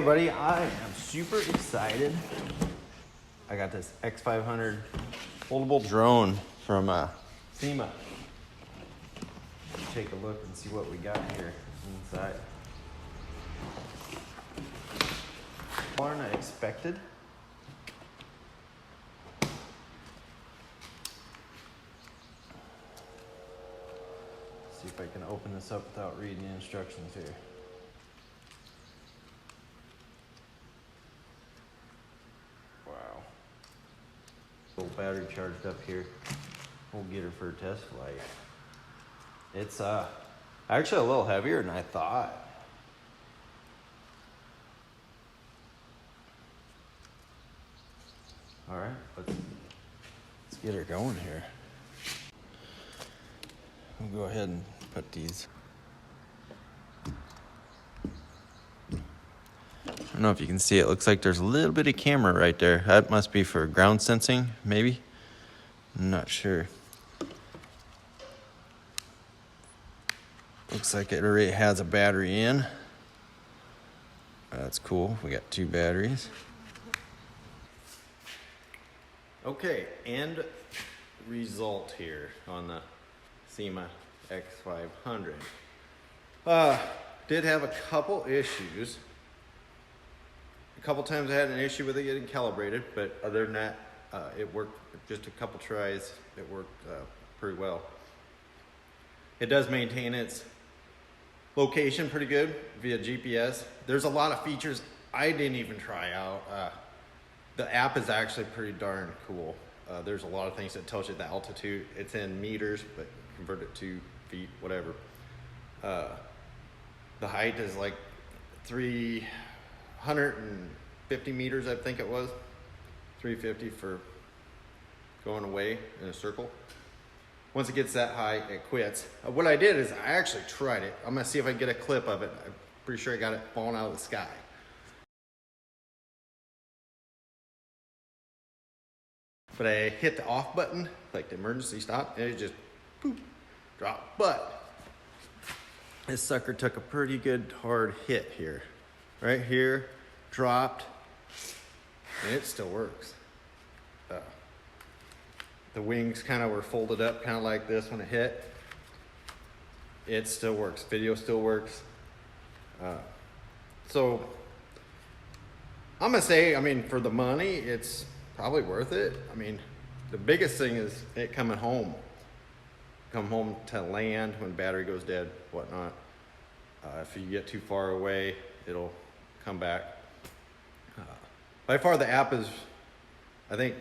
everybody, I am super excited. I got this X500 foldable drone from Syma. Take a look and see what we got here inside. More than I expected. See if I can open this up without reading the instructions here. Wow. Little battery charged up here. We'll get her for a test flight. It's actually a little heavier than I thought. All right, let's get her going here. We'll go ahead and put these. I don't know if you can see it. Looks like there's a little bit of camera right there. That must be for ground sensing, maybe. I'm not sure. Looks like it already has a battery in. That's cool. We got 2 batteries. Okay, end result here on the Syma X500. Did have a couple issues. A couple times I had an issue with it getting calibrated, but other than that, it worked. Just a couple tries, it worked pretty well. It does maintain its location pretty good via GPS. There's a lot of features I didn't even try out. The app is actually pretty darn cool. There's a lot of things that tells you the altitude. It's in meters, but convert it to feet, whatever. The height is like 350 meters, I think it was. 350 for going away in a circle. Once it gets that high, it quits. What I did is I actually tried it. I'm gonna see if I can get a clip of it. I'm pretty sure I got it falling out of the sky. But I hit the off button, like the emergency stop, and it just poof, dropped. But this sucker took a pretty good hard hit here. Right here, dropped, and it still works. The wings kind of were folded up, kind of like this when it hit. It still works. Video still works. So I'm gonna say, I mean, for the money, it's probably worth it. I mean, the biggest thing is it coming home. Come home to land when battery goes dead, whatnot. If you get too far away, it'll come back. By far the app is, I think,